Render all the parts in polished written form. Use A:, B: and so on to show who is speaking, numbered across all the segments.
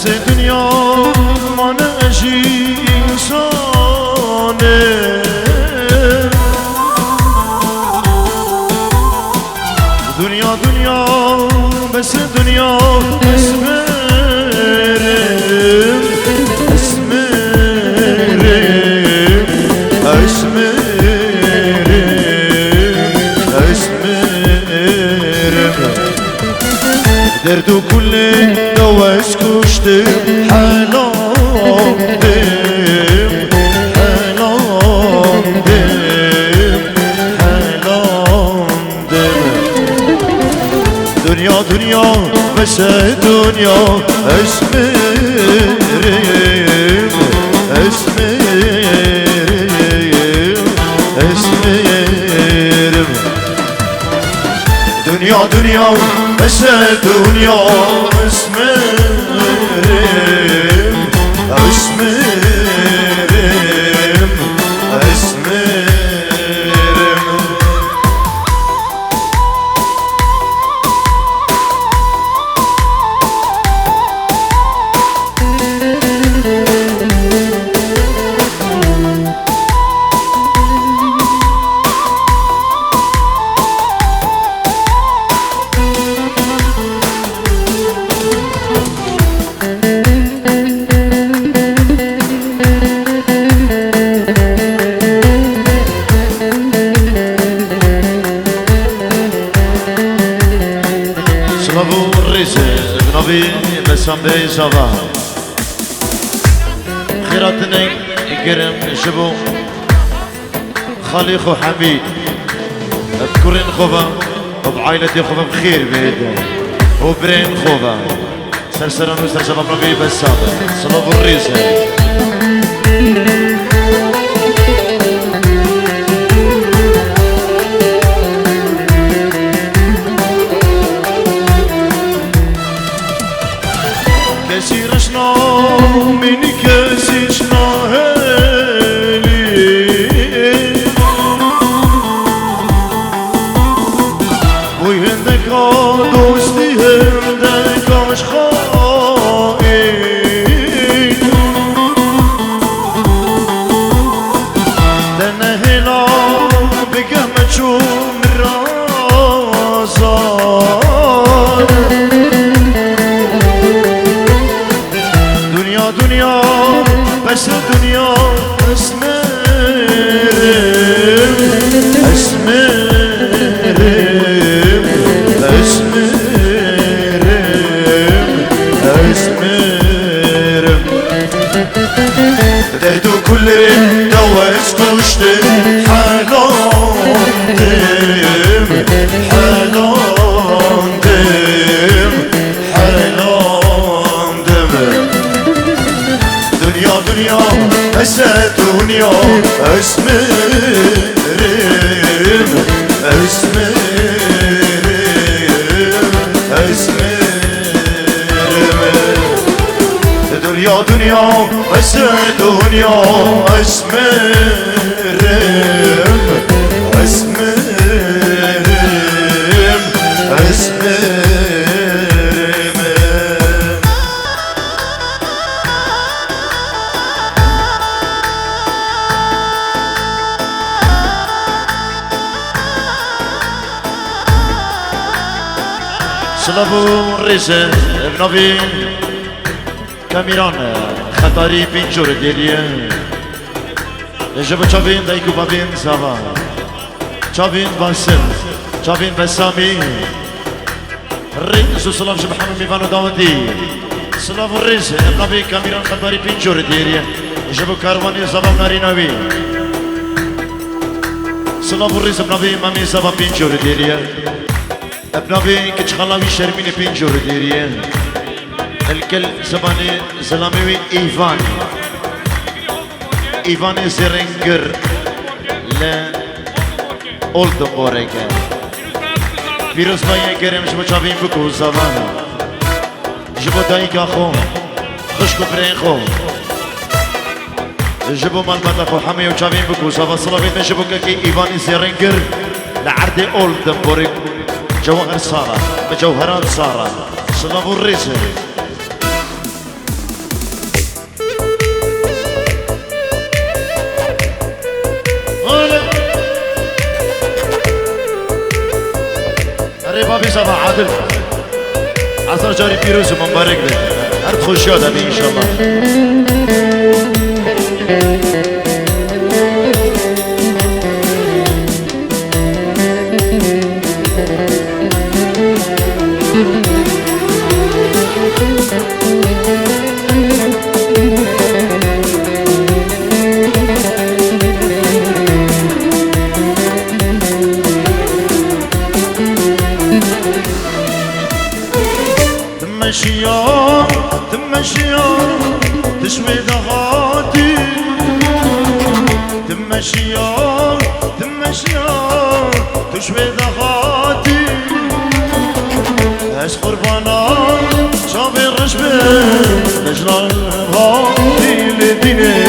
A: بس دنیا من اجی انسانه دنیا دنیا بس دنیا اسمرم اسمرم اسمرم اسمرم دردو كل دواش كشتم حلام دم حلام دم حلام دم دنيا دنيا بس دنيا اسمرم اسمرم اسمرم دنيا دنيا بس دنيا اسمرم اسمرم اسمرم بسامبي صباح خيراتني قرم شبو خليخ وحميد بكورين خوبا وبعائلتي خوبا بخير بيدا وبرين خوبا سرسران وسر شباب نبي بسامبي صلاب الريسة مني كاسيشنا هالي وهندك دوستي هندك مش خائن دنا هلا بقى مجوم الرازان دنيا بس دنيا اسمرم اسمرم اسمرم اسمرم دردو كل دواش كشتم حلام دم حلام دم حلام دم دنيا دنيا بس دنيا اسمرم اسمرم اسمرم دنيا دنيا بس دنيا اسمرم اسمرم اسمرم سلابو ريزة بنبي كاميران خطاري بينجور ديليه جبو چاوين دايكو بابين سابا چاوين باسم چاوين بسامي ريزو سلام شبحانو ميفانو داودي سلابو ريزة بنبي كاميران خطاري بينجور ديليه جبو كارواني سابا ناريناوي سلابو ريزة بنبي مامي سابا بينجور ديليه ابنابي كتخلاوي شرمين بينجور ديريه الكل زباني زلامي ايفان ايفان زرنجر لا اولد اوريكا فيروس باي كريم شبو چاوين بكو زبانا جبو دايكا خو خشكو برين خو جبو مالباتا خو حمي وچاوين بكو زبا صلابين جبو كي ايفان زرنجر لعرض اولد اوريكا جوهر سارة بجوهرات سارة صلاب الرزق شبابي صباح عادل عصر جاري فيروز ومبارك بك هرد خوشيات أبي إن شاء الله. تشوي ضغاتي تمشيار تشوي ضغاتي اش قربانا شافي الرشبة نجنا الغاتي لديني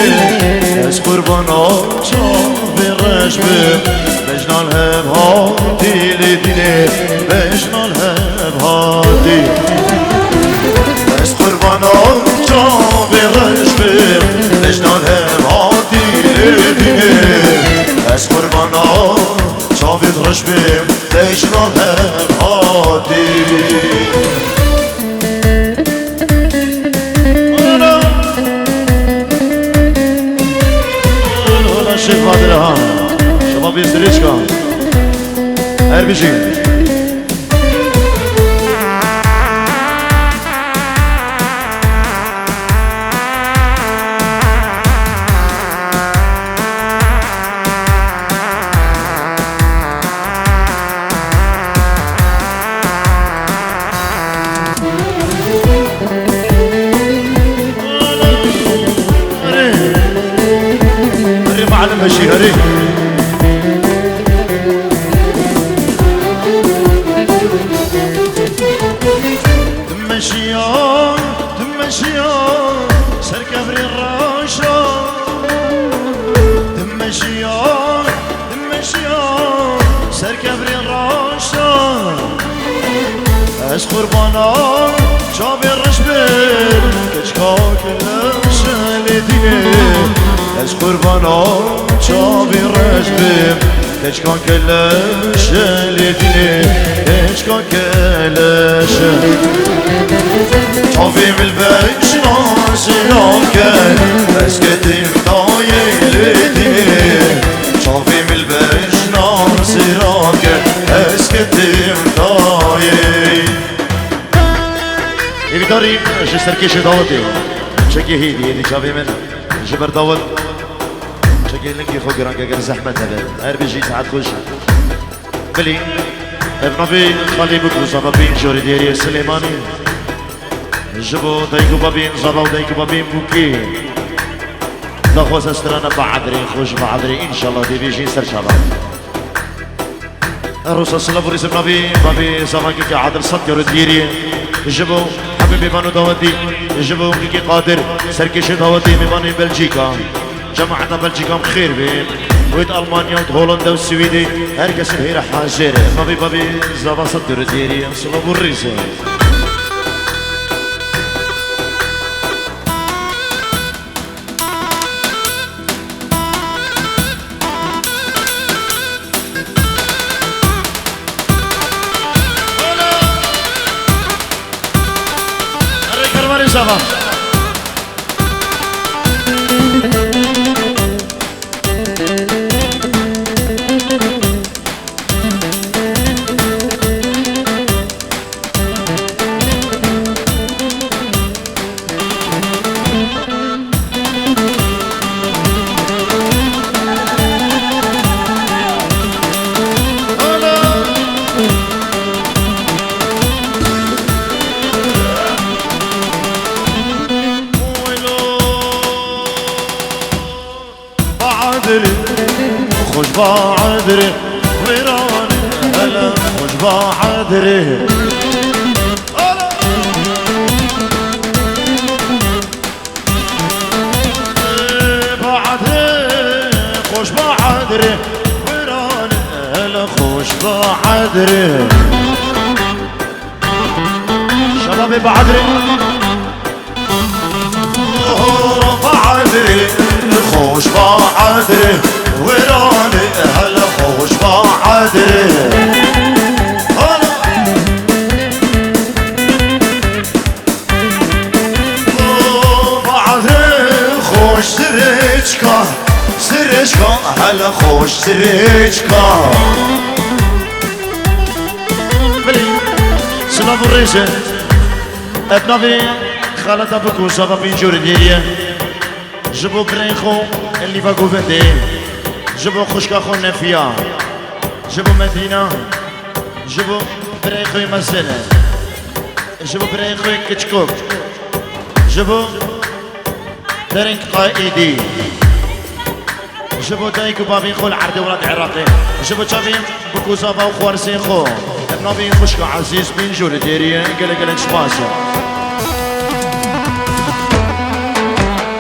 A: اش قربانا شافي الرشبة نجنا الهاتي لديني نجنا الهاتي اش قربانا شافي الرشبة نجنا الهاتي لديني اش قربانا شافي الرشبة نجنا الهاتي الشيخ فاضل ها شباب يستريشكا اربجي معلم هالشي هري تمشيان سر كبري الراشا تمشيان سر كبري الراشا اش قربانا شابي الرشبل كشكاك الشالديني اش قربانا شابي الرشبل كشكاك الشالديني كشكاك الشالديني شافي من البيت ناسيناك اسكتي مطايل لديني شافي من البيت ناسيناك اسكتي مطايل يبي داري شو سركيش داوتي شكي هيدي شافي من جبر داوت شكي لنكي خو جرانك اگر زحمة نبال هر بيجي ساعات خوش بلي ابنبي خالي بكروزا بابين جوري ديري سليماني جبو دايكو بابين زبا ودايكو بابين بوكي داخوز استرانا بعدري خوش بعدري ان شاء الله دي بيجي سر شباب الرسول صلى الله عليه وسلم بابي زمانك كعادل صدر ديري جبو حبيبي بانو داودي جبو كيكي قادر سركش داودي ميباني بلجيكا جماعتنا بلجيكا خير بين ويت المانيا ويت هولندا والسويدي هركس الهيرة حاجر بابي زبا صدر ديري صلى الله عليه وسلم Sabah. خوش بعدري ويراني هلا خوش بعدري بعدري خوش بعدري ويراني هلا خوش بعدري شبابي بعدري بعدري خوش بعدري ويراني هلا خوش بعدري هلا سرشكا هلا خوش سرشكا بلي سلاف الريشة ابنافي خالتا بكو صافا بينجور ديريا جبو بريخو اللي باقو فندي جبو خشكا خو نفيا جبو مدينة جبو بريخو مسنة جبو بريخو كتشكوك جبو درنك قائدي جبو دايكو بابين خو العرض ولاد عراقي جبو تشافين بكو صافا وخوارسين خو ابنافي خشكا عزيز بينجور ديريا قلق شباسة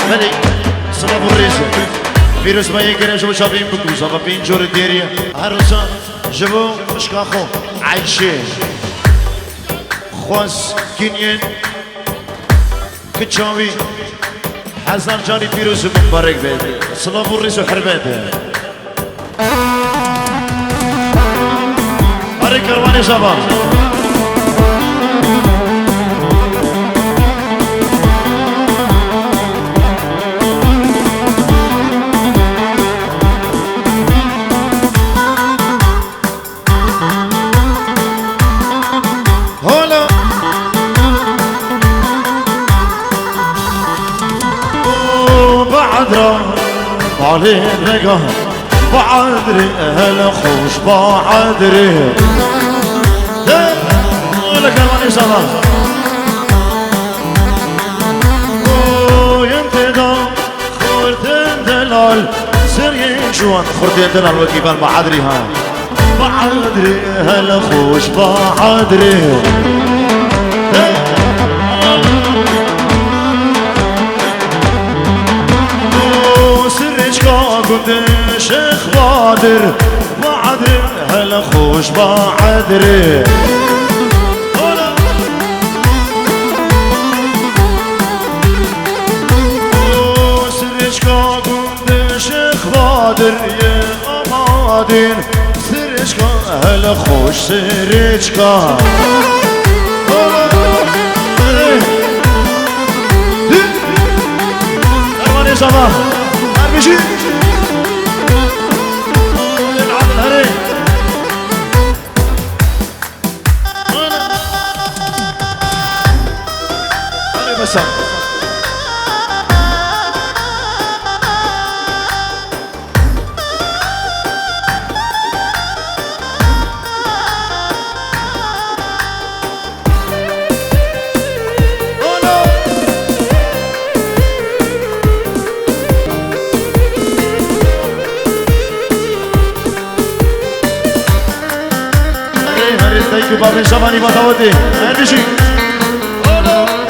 A: ملي صلاف الريزة فيروس ما يقرأ جبو شافين بكو صافا بينجور ديريا عروسة جبو خشكا خو عايشين خواس كينيين كتشاوي حزن جاني فيروس مبارك بيت صلاف الريزة وحرماته هاري كرواني شباب علي الرقا بعدري هلا خوش بعدري ولا كمان صلاة ينتدى خورتين دلال سريك شوان خورتين دلال وكيفان بعدري ها بعدري هلا خوش بعدري كنت شيخ بادر بعدري هلا خوش بعدري سرشكا كنت شيخ بادر يا أمادين سرشكا هلا خوش سرشكا أرماني صباح أرمشي Thank you, Bobby. Somebody was over there. And the sheep. Oh no.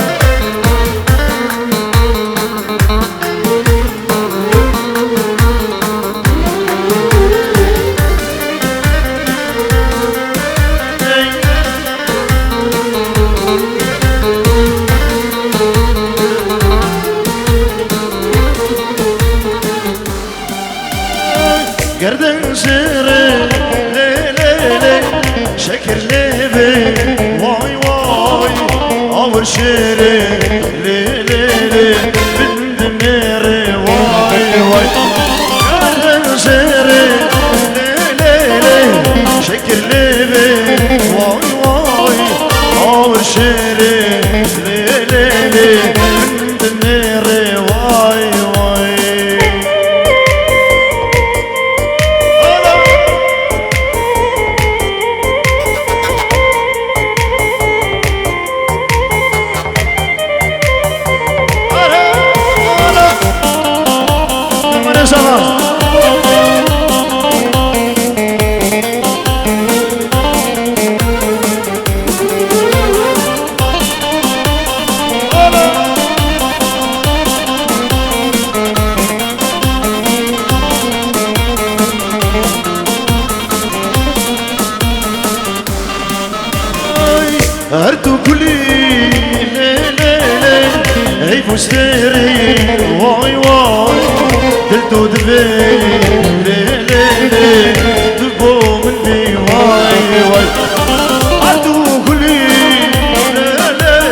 A: Garden sere, le, şeker lebe, vay vay, ağır şere, le, bindim nere, vay vay. Garden sere, le, şeker lebe, vay vay, ağır şere, le, bindim nere, vay vay. هرتو كلي ليلي هي فستيري واي واي دلتو دبي ليلي دبو مني واي واي هرتو كلي ليلي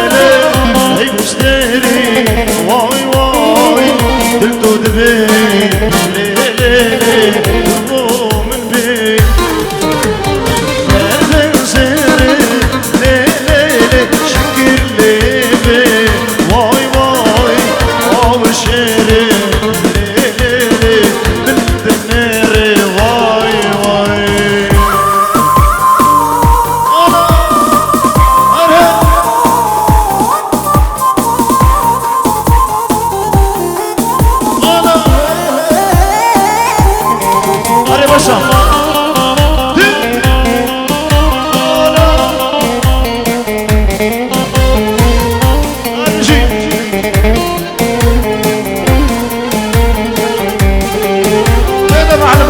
A: هي فستيري واي واي دلتو دبي ليلي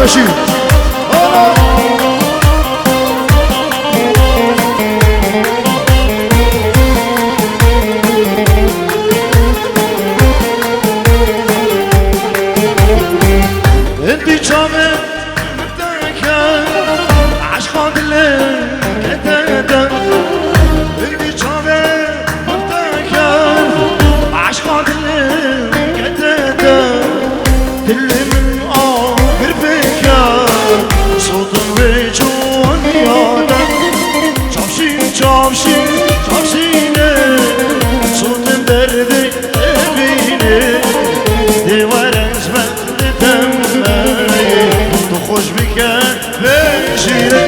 A: بشير انتي جامد متاكد عشقا دلك كتادا انتي جامد متاكد عشقا دلك كتادا دلي من آخر فكر صوتم بجون يادا چافشین چافشین چافشینه صوتم دردی بینه دیوار از من دمه تو خوش بکن بشینه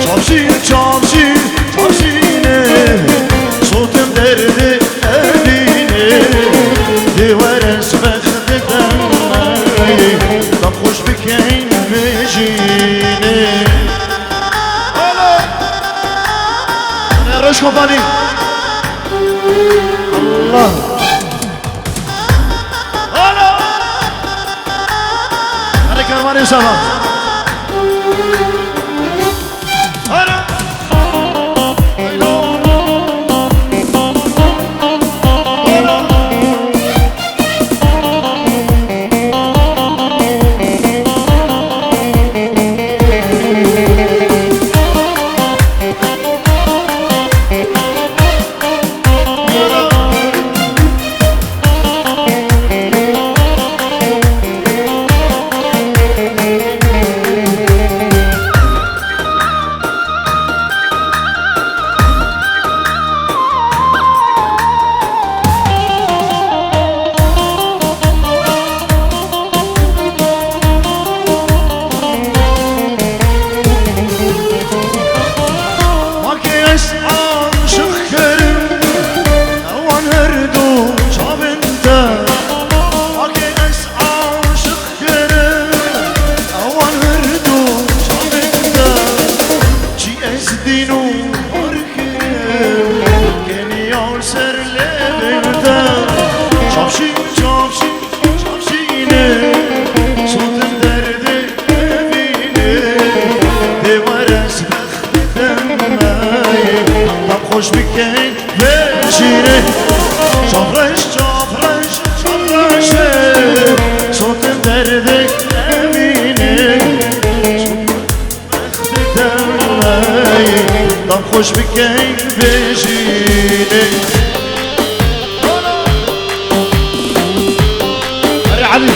A: چافشین چافشین چافشینه صوتم دردی بینه دیوار از من دمه تو خوش بکن بشینه رش کمپانی الله هر کرمانی سلام خوش بکن بشینه چافرش چافرش چافرش صوتم درده نمینه وقت دمه دم خوش بکن بشینه هری علی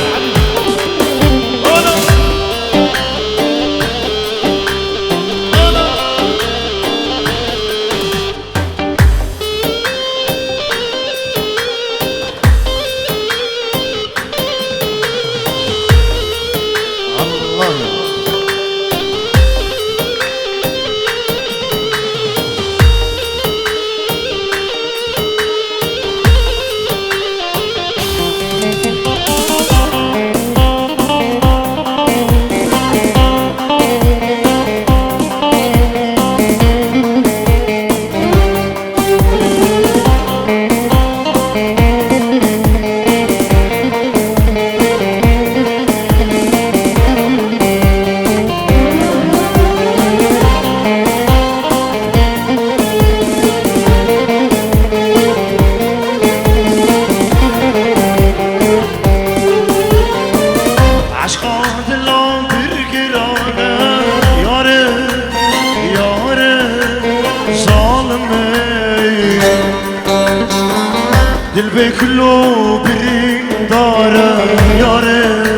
A: دل بكلو بيداره ياره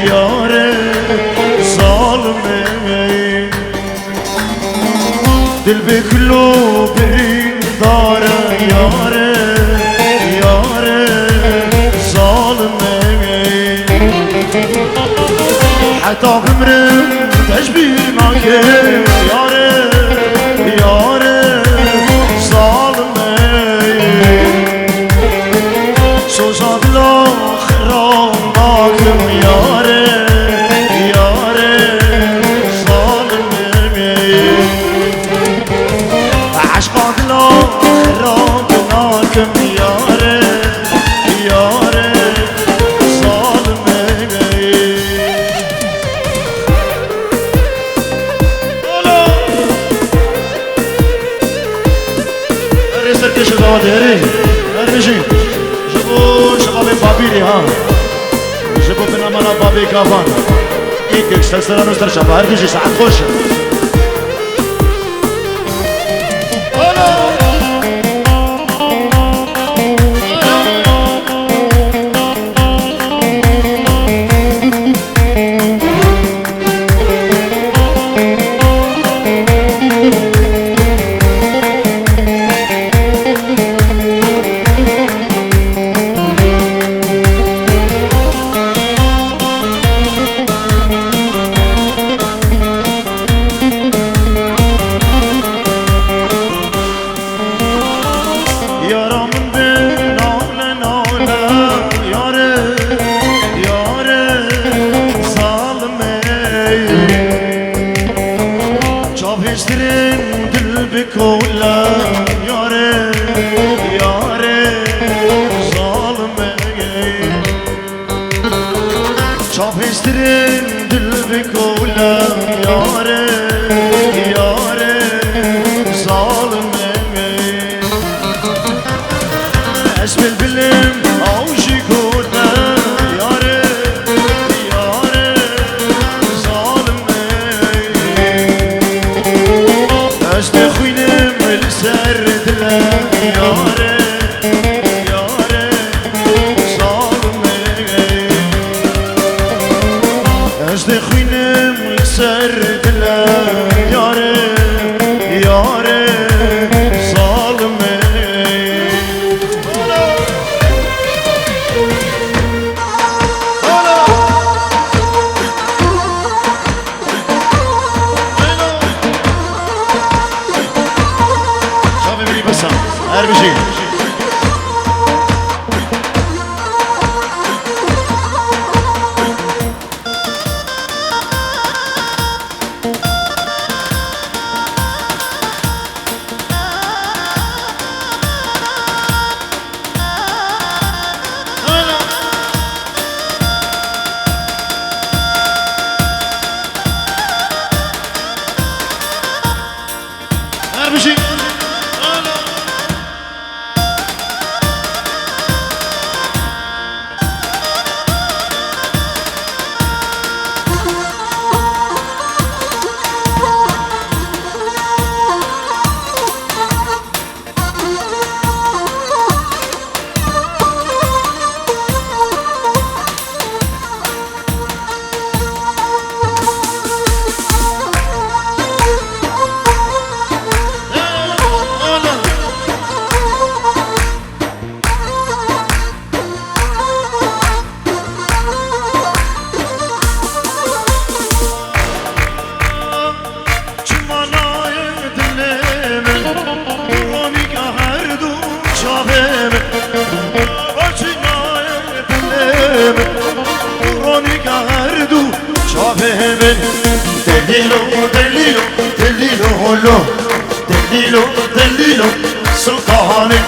A: ياره ظالمي دل بكلو بيداره ياره ياره ظالمي حتى بمرم تشبيه ناكي ياري ياري ظالمي سوزاد الاخرى ناكم ياري ياري ظالمي عشقاد الاخرى ناكم ياري ياري سركش الغواد هري هرمجي جبو شباب بابيري ها جبو بنا مانا بابي كافان ايكك سلسلة نستر شباب هرمجي ساعات خوش بكولا ياري ياري ظالمي شاف يسترين دل بكولا ياري ياري ظالمي اسم البلم او شيكولا ياري ياري ظالمي استخوينم السرد لا ياري ياري ظالمي استخوينم السرد لا ياري ياري ظالمي هرمجي هرمجي دليلو دليلو دليلو هلو دليلو دليلو سلطاني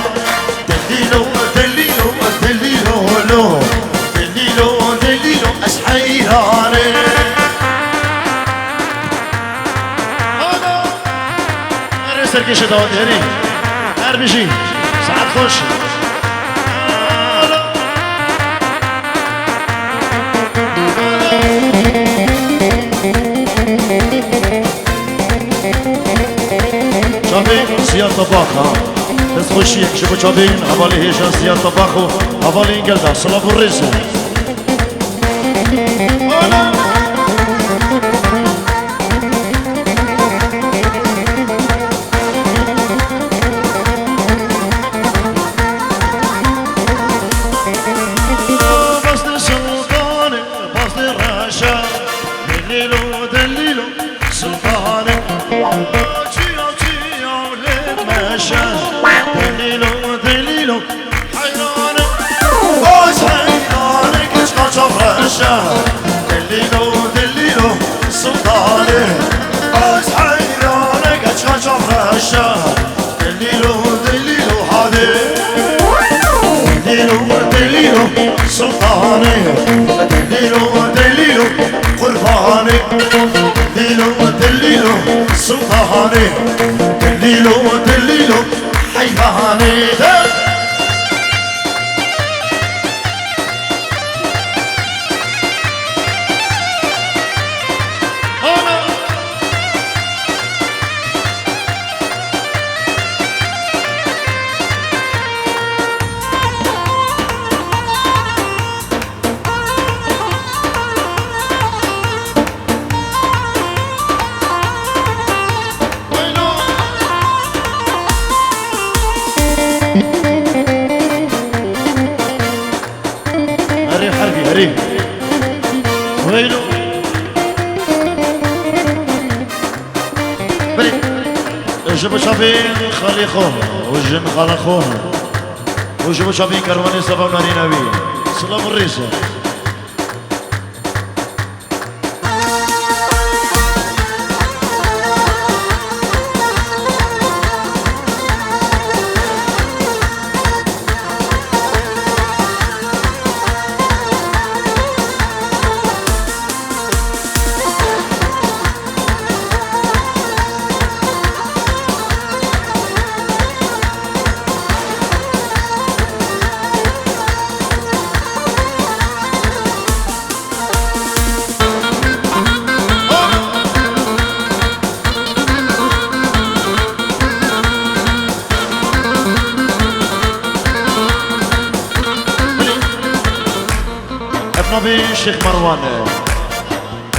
A: دليلو دليلو دليلو هلو دليلو دليلو أسحيراني هذا سركش داود هني هرمجي ساعات خوش شافي زياد طباخ ها بس خوشي شوفوا شافين حوالي هيجا زياد طباخ وحوالي انقلدا صلاب الرزق الشهر دليلو دليلو سلطاني بس حيرانك اشغل شهر الشهر دليلو دليلو هادي دليلو دليلو سلطاني دليلو دليلو قرباني دليلو دليلو سلطاني دليلو دليلو حيباني حربي ويلو بلي جبو شافين خالي خوه والجن خال خوه وجبو شافين كرواني صفا وناري نبي سلام الريسة نبي شيخ مروان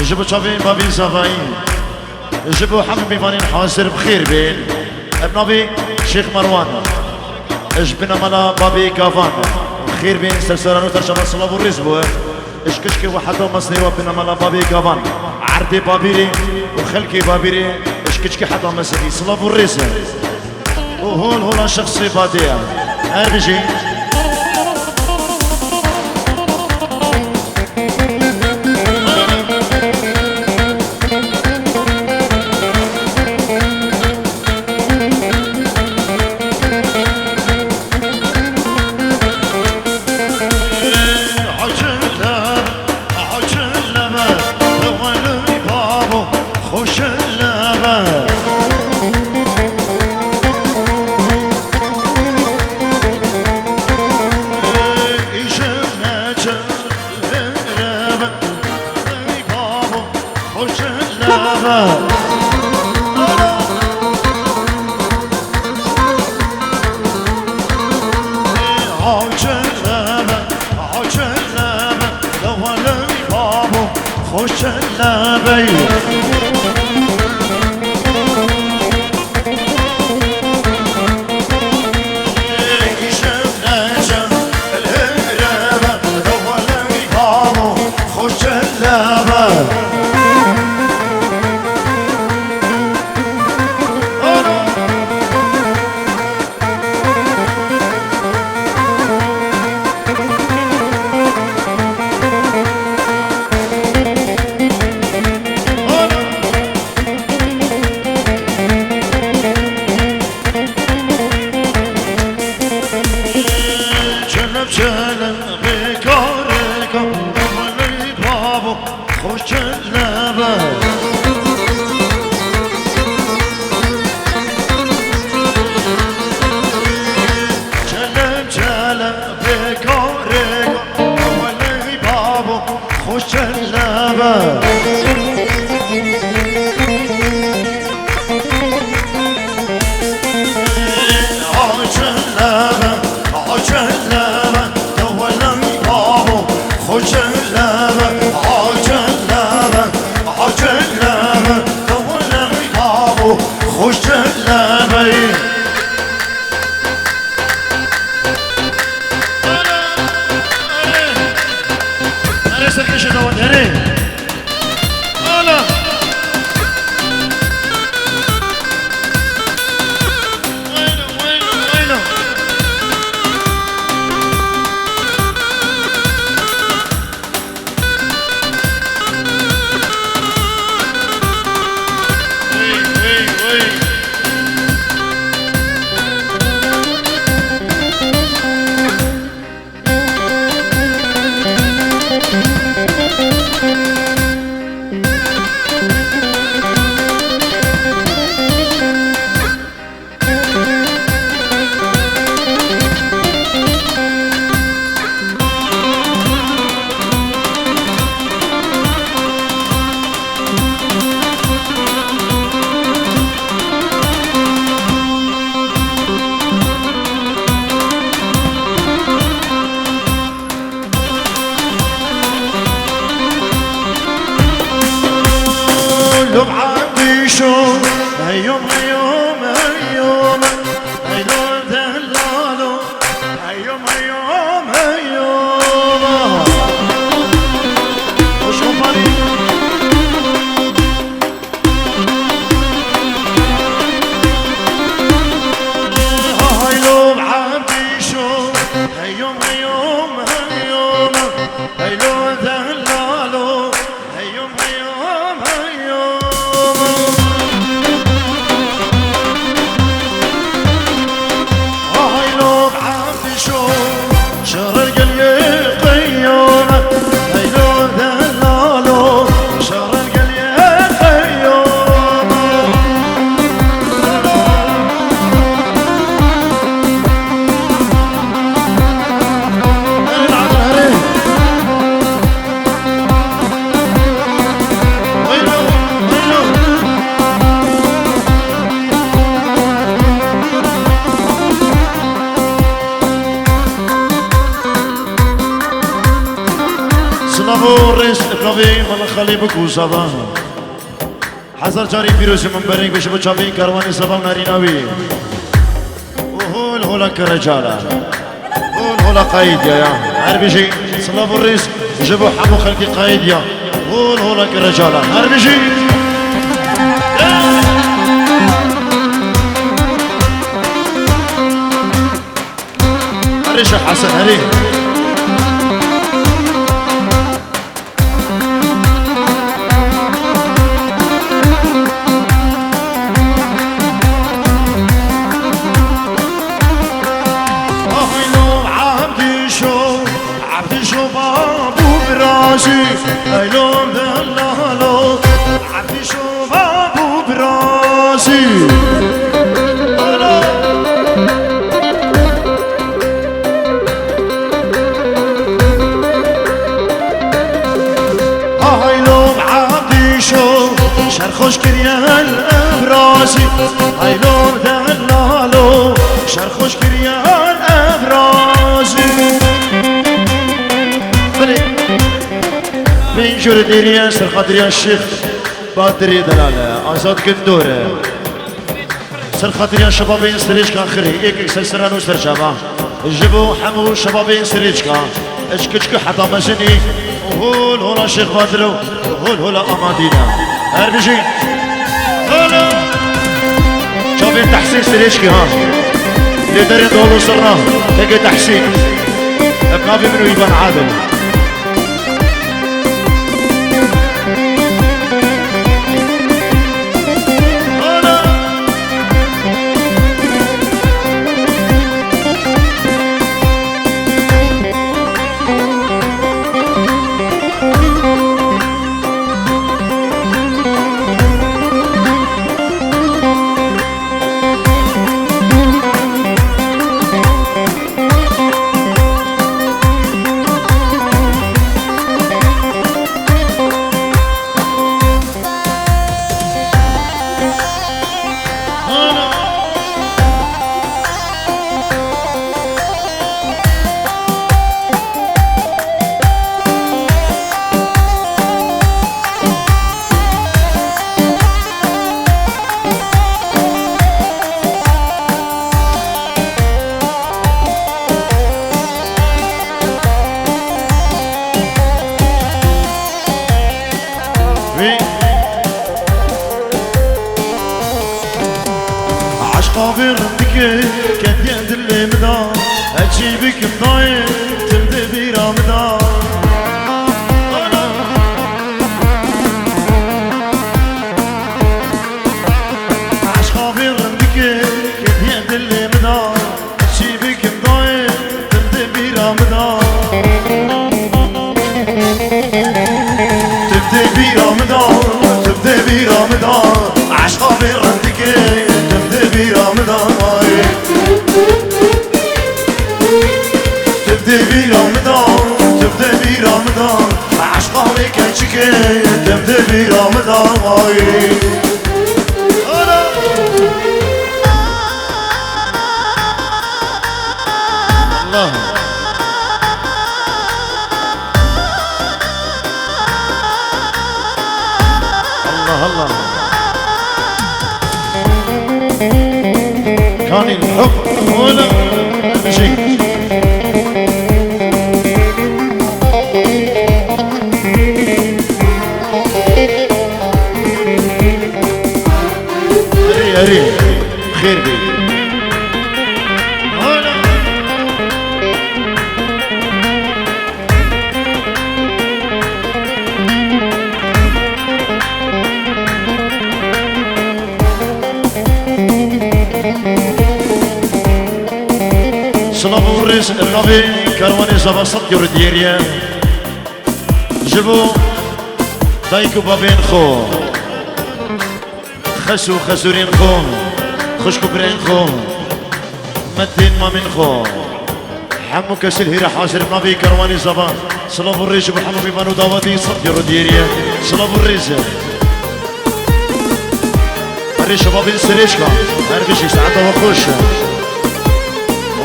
A: جبو شافين بابي زفاين جبو حمد بيفانين حاسر بخير بين ابن نبي شيخ مروان اجبنا ملا بابي كافان خير بين سلسلانو ترشم صلاة والرزبو اش كشكي وحدو مصني وبنا ملا بابي كافان عربي بابيري وخلكي بابيري اش كشكي حدو مصني صلاة والرزبو وهول هولا شخصي بادية ارجي خوش اللبي هيوم هيوم هيوم هيلو دلالو هيوم هيوم هيوم وش غفاني هيلو بعبدي شو هيوم هيوم هيوم هيلو دلالو هيوم هيوم هيوم هيلو بعبدي شو شهر القلي قيوم هيلو دلالو شهر القلي قيوم رئيس اقلابي مالا خالي بكو صبا حضر جاري فيروسي من برنگ بشه بچاوی کاروانی صبا ناریناوی وهول هولا كرجاله هول هولا قايد يا هر بيجي صلاف الرئيس جابوا حمو خلقي قايد يا هول هولا كرجاله هر بيجي هريش حسن هري هيلو دلالو عبدي شو بابو براسي هيلو عبدي شو شرخوش كريال براسي هيلو دلالو شرخوش كريال براسي من جور ديريان سرخاطريان الشيخ بادري دلالة آزاد قندورة سرخاطريان شبابين سريجكا خري ايك سلسرانو سرجابا جبو حمو شبابين سريجكا اشكشكو حتى مجني وهول هولا شيخ بادرو وهول هولا امادينا هربجي هولا شبابين تحسين سريجكي ها لدارين دولو سرنا هيك تحسين ابنابي منو يبان عادل عشقابي غندك كانت يد اللي مدار اجيبك مضايق تبدا بيرا مدار عشقابي غندك كانت يد اللي مدار اجيبك مضايق تبدا بيرا مدار تبدا بيرا مدار تبدا بيرا مدار عشقابي غندك تبدي برمضان تبدي برمضان تبدي برمضان عشقاني كنشكي تبدي برمضان الله الله الله كان الحب ولا مشي هري خير بي صلابو الرئيس النبي كرواني زباسط يرديريا جبو دايكو بابين خو خسو خسورين خو خشكو برين خو متين ما من خو حمو كسل هيرا حاصر النبي كرواني زبا صلابو الرئيس بحمو بيبانو داواتي صد يرديريا صلابو الرئيس هري شبابين سريشكا هربشي ساعته وخوش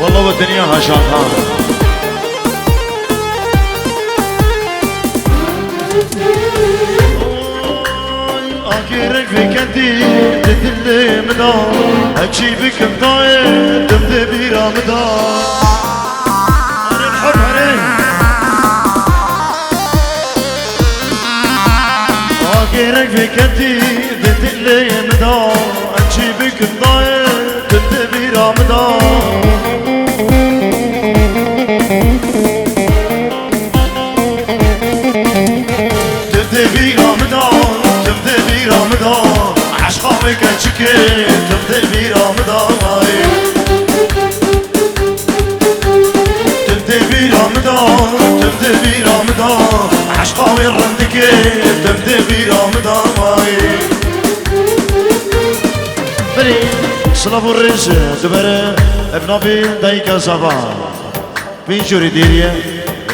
A: والله والدنيا هاشاطها اخيرك في كنتي تدلي مدار اجيبك مضايق تبدي برمضان انا الحب عليك اخيرك في كنتي تدلي مدار اجيبك مضايق تبدي برمضان تبدي برمضان تبدي برمضان عشقامك انشكي تبدي برمضان تبدي برمضان تبدي برمضان عشقامي رندك تبدي برمضان بري صلابو الريش دبر ابنابي دايكا صبا بينجوري ديريا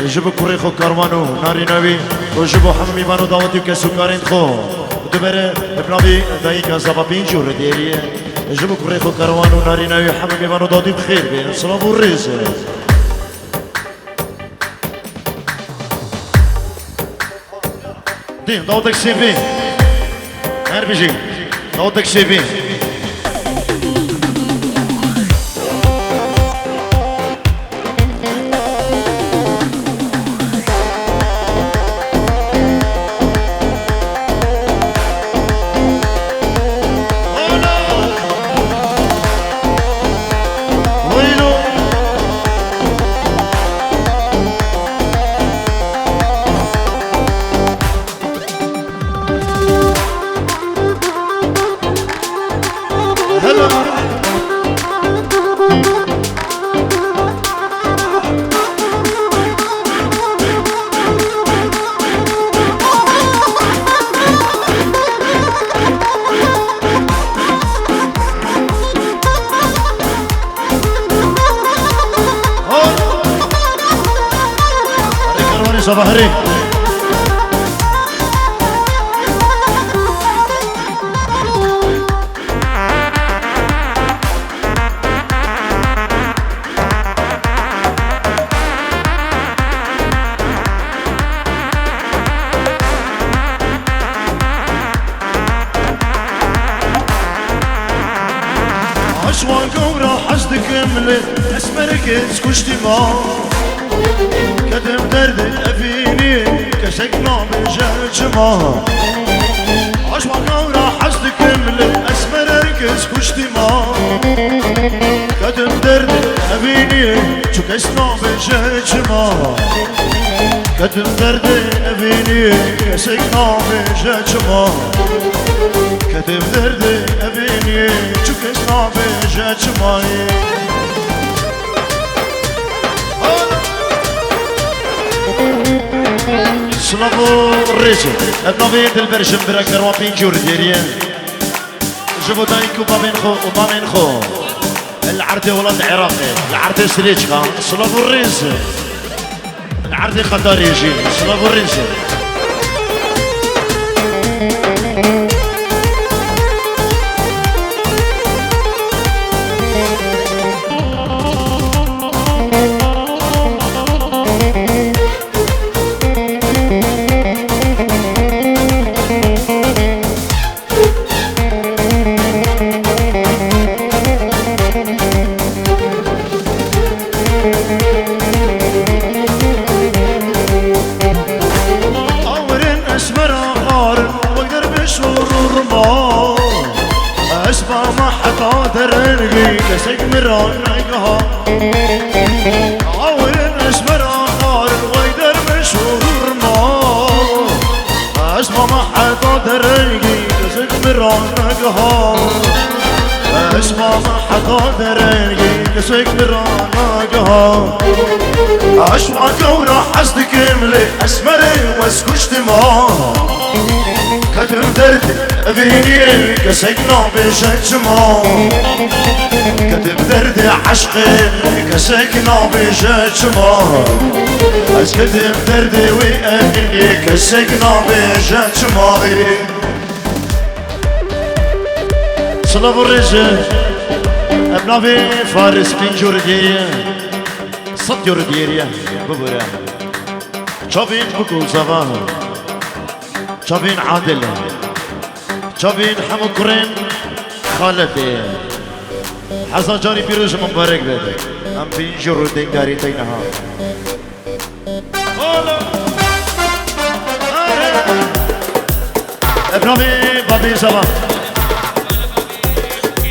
A: جبو كوريخو كارمانو ناري نبي وجبو حمامي بانو داوتي كسوكارين خو دبر ابنابي دايكا صبا بينجوري ديريا جبو كوريخو كارمانو ناري نبي حمامي بانو داوتي بخير بين صلابو الريش دين داوتك سيفي هر بيجي داوتك سيفي صباحري عشوان قورة حشدك ملت اسمرك سكشتي ما كتم درد الأفيني كشكنا من جماها عشوان قورة حشدك ملت اسمر اركز كشتي ما كتم درد الأفيني كشكنا من جماها كتم درد الأفيني كشكنا من جماها كتم درد الأفيني كشكنا من جماها صلابو الريشي ابنابي البرشم براكر وابين جور ديريا جبو دايكو بابين خو وبابين خو العرضي ولاد عراقي العرضي سريجكا صلابو الريشي العرضي قطري يجي صلابو الريشي اسمر غار وقدر بشور ما اسمع ما حتى درنقي كسك مرانقها عاول اسمر غار وقدر بشور ما اسمع ما حتى درنقي كسك مرانقها اسمع ما حتى درنقي كسك مرانقها اسمع كورا حصدك ملي اسمري واسكشت ما كتب دردي غيري كسكنا بججما كتب دردي عشقي كسكنا بججما از كتب دردي ويأهلي كسكنا بججما صلاة الرجل ابنابي فارس بنجور ديريا صد يور ديريا ببرا شابين بكل زمان شابين عادل شابين حمكرين خالتي حسن جاني بيروز مبارك بيدي ام بنجور دينغاري تينها ابنابي بابي زمان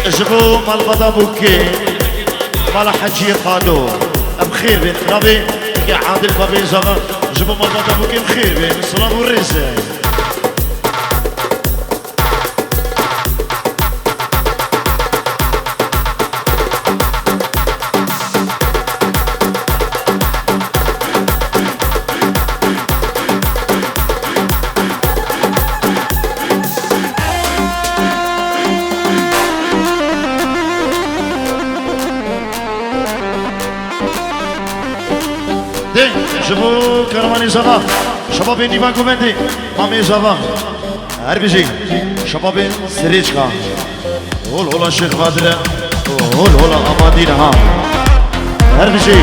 A: جبو مال بدا بوكي مال حجي قادو بخير بين ربي يا عادل بابي زغا جبو مال بدا بوكي بخير بين الصلاة والرزق جبو كرماني زغا شبابين ديفان كومندي مامي زغا هربجي شبابين سريجكا هول هولا شيخ بدر هول هولا امادين ها هربجي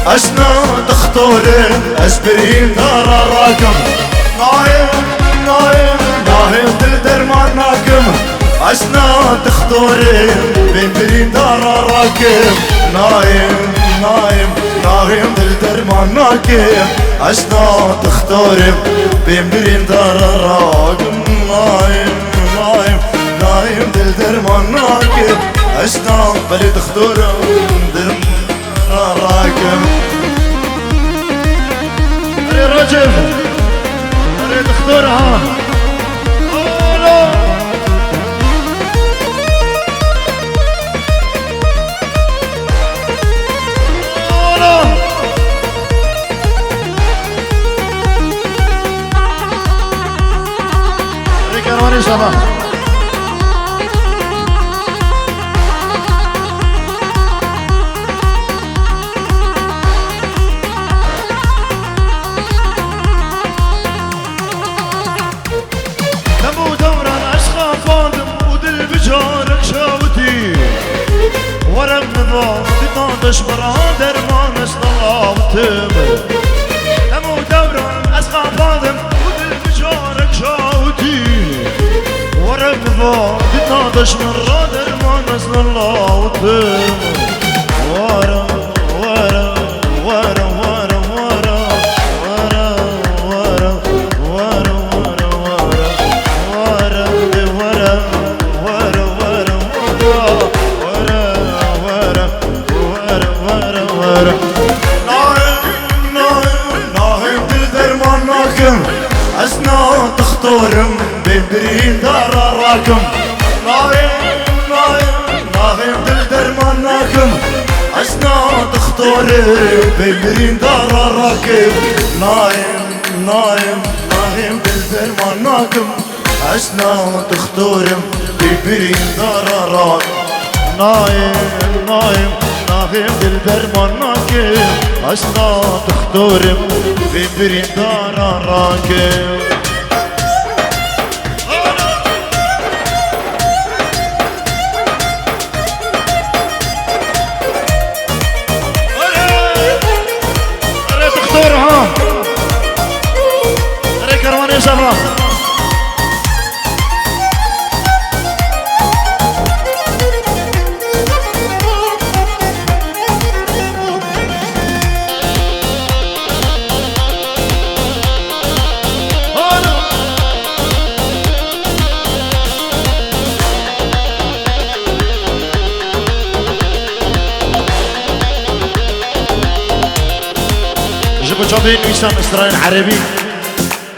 A: أسنا تخطورين أسبرين دار الراكم نايم دل درمان ناكم أسنا تخطورين بين برين دار الراكم نايم دل درمان ناكم أسنا تخطورين بين برين دار الراكم نايم دل درمان ناكم أسنا بلي تخطورين راكم يا رجل اريد اختارها ريكاروني صباح ورم نظام تنادش برادر ما نصلاوتم امو دوران از خفادم ودل بجارك شاوتي ورم نظام تنادش برادر ما نصلاوتم ورم ورم ورم ورم ورم ورم أسنا تخطرم ببرين دار راكم ناهم دل درماناكم أسنا تخطرم ببرين دار راكم ناهم دل درماناكم أسنا تخطرم ببرين دار راكم ناهم دل درماناكم أسنا تخطرم ببرين دار راكم جبوا جابين ويسام إسرائيل عربي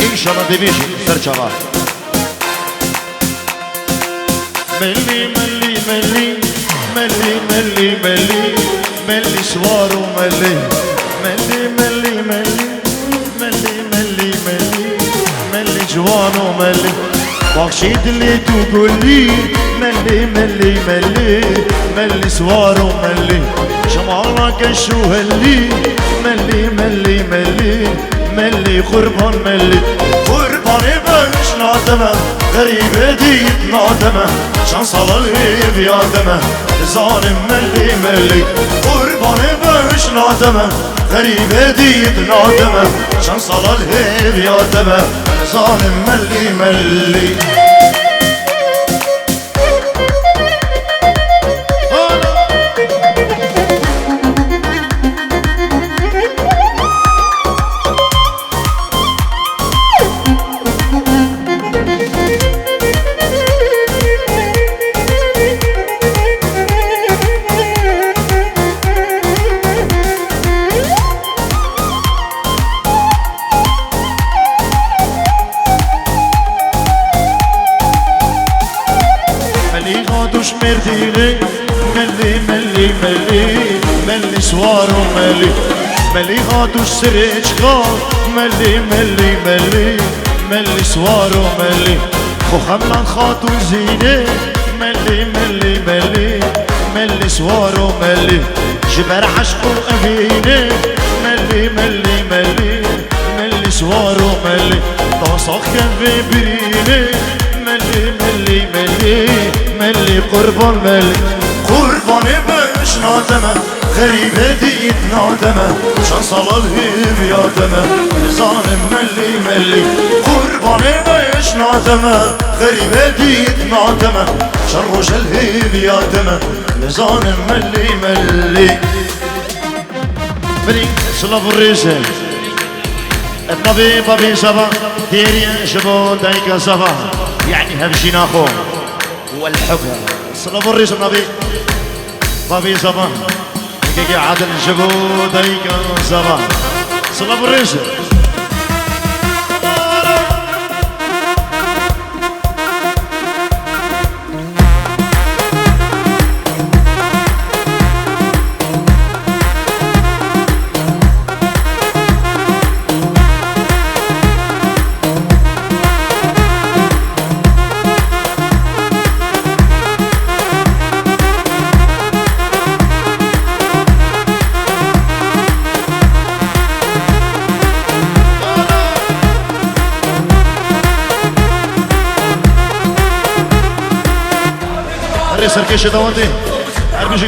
A: إن شاء الله دبيجي ترجع ملي ملي ملي ملي ملي ملي ملي سوار وملي ملي ملي ملي ملي ملي ملي ملي جوان وملي بخشيد اللي تقول لي ملي ملي ملي ملي سوار وملي جمالك شو هاللي ملي ملي ملي ملي قربان ملي قربان باش نادمه غريبة ديت نادمه شان صال الهيب يادمه ظالم ملي ملي قربان باش نادمه غريبة ديت نادمه شان صال الهيب يادمه ظالم ملي ملي مرديني ملي ملي ملي ملي سوار وملي ملي غادوش سريجكا ملي ملي ملي ملي سوار وملي خو خملان خاطو زيني ملي ملي ملي ملي سوار وملي جبر عشقو أبيني ملي ملي ملي ملي سوار وملي طاسخ في بريني ملي ملي ملي ملي قربان ملي قربان باش نادمه غريبة ديت نادمه شان صال الهيب يادمه ظالم ملي ملي قربان باش نادمه غريبة ديت نادمه شان روج الهيب يادمه ظالم ملي ملي ملي صلاف الرجال الطبيب بابي صباح ديري شبو دايكا صباح يعني همشي ناخو والحكم صلاف الرجال النبي بابي صباح كي عادل شبو دايكا صباح صلاف الرجال سركش دوانتي عربي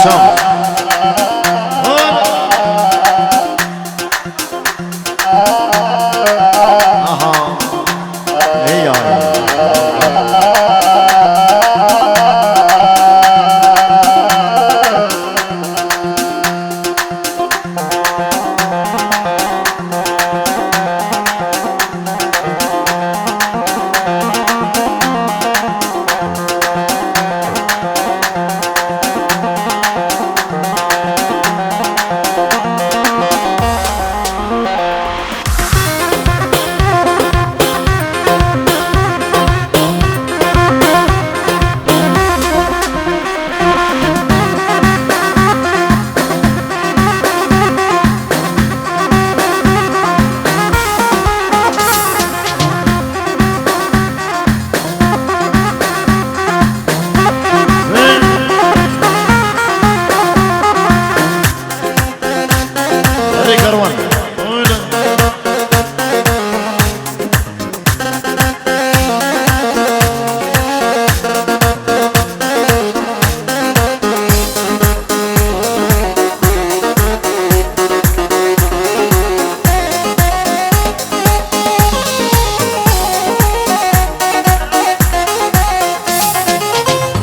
A: سام اها هي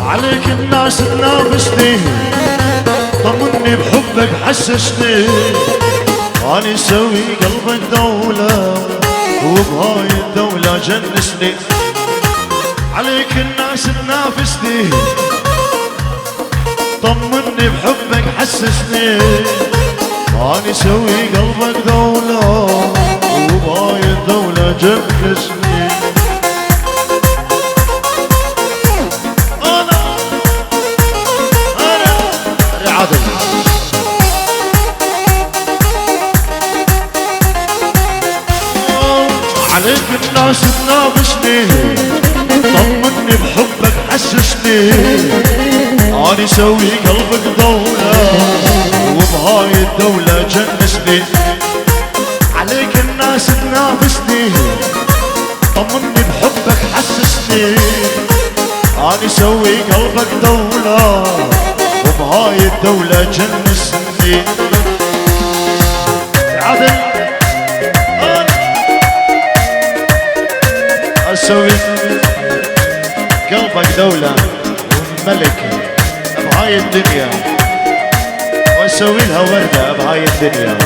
B: عليك الناس تنافسني طمني بحبك حسسني اني سوي قلبك دولة وبهاي الدولة جنسني عليك الناس تنافسني طمني بحبك حسسني اني سوي قلبك دولة وبهاي الدولة جنسني
A: عادل
B: عليك الناس تنافسني طمني بحبك حسسني اني سوي قلبك دولة وبهاي الدولة جنسني عليك الناس تنافسني طمني بحبك حسسني اني سوي قلبك دولة وبهاي الدولة جنسني عدل
A: اسوي قلبك دولة وملك بهاي الدنيا واسوي لها وردة بهاي الدنيا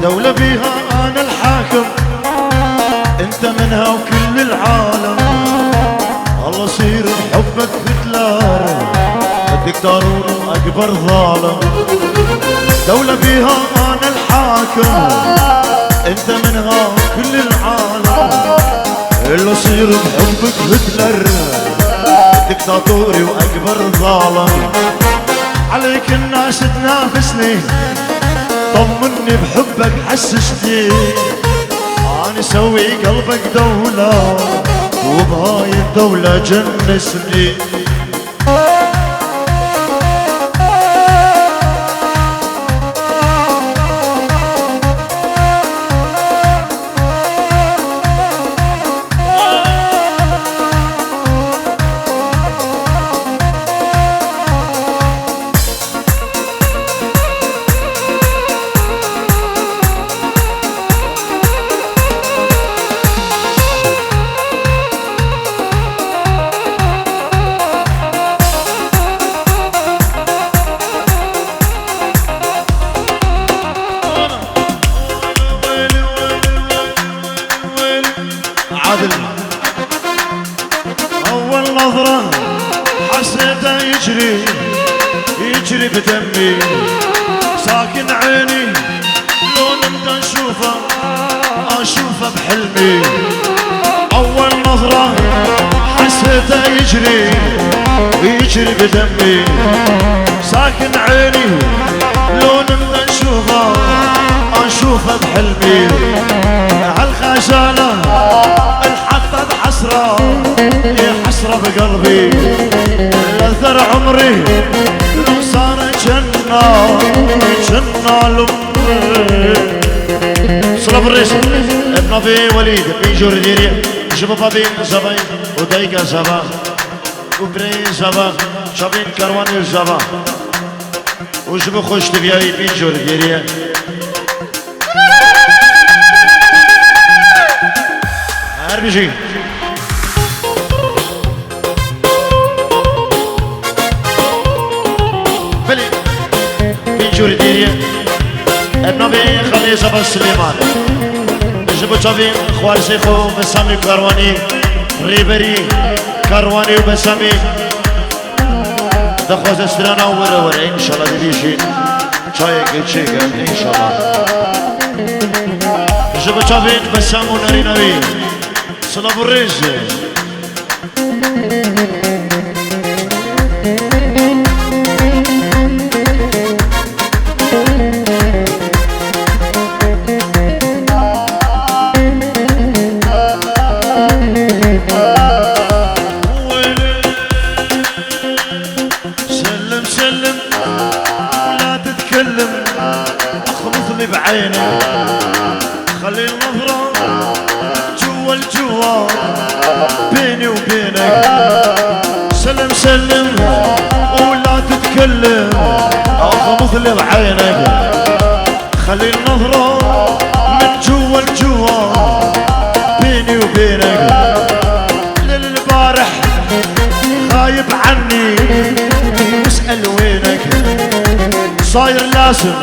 B: دولة بيها أنا الحاكم أنت منها وكل العالم الله صير بحبك فتلار الدكتاتور أكبر ظالم دولة بيها أنا الحاكم أنت منها وكل العالم اللي صير بحبك هتلر دكتاتوري وأكبر ظالم عليك الناس تنافسني طمني بحبك حسسني أنا سوي قلبك دولة وبهاي الدولة جنسني عدل أول نظرة حسيته يجري بدمي ساكن عيني لون انت اشوفه بحلمي أول نظرة حسيته حسرته يجري ويجري بدمي ساكن عيني لون ما اشوفه بحلمي هالخجالة الحطت حسرة حسرة بقلبي اثر عمري لو صار جنة لأمي صلب الرئيس ابن في وليد بن جورديري جبو بابين زباين ودايكا زبا وبرين زبا شابين كرواني زبا وجبو خوش تبياي بن جورديري هربيجي بلي بن جورديري ابن في خلي زبا سليمان جبو جابين خوار شيخو بسامي كارواني ريبري كارواني وبسامي دخوز استرانا ورا ان شاء الله دبيشي شايك تشيك ان شاء الله جبو جابين بسامو ناري ناري صلاب الريز بعينك خلي النظرة جوا الجوا بيني وبينك سلم سلم ولا تتكلم اغمض لي بعينك خلي النظرة من جوا الجوا بيني وبينك للبارح غايب عني اسأل وينك صاير لازم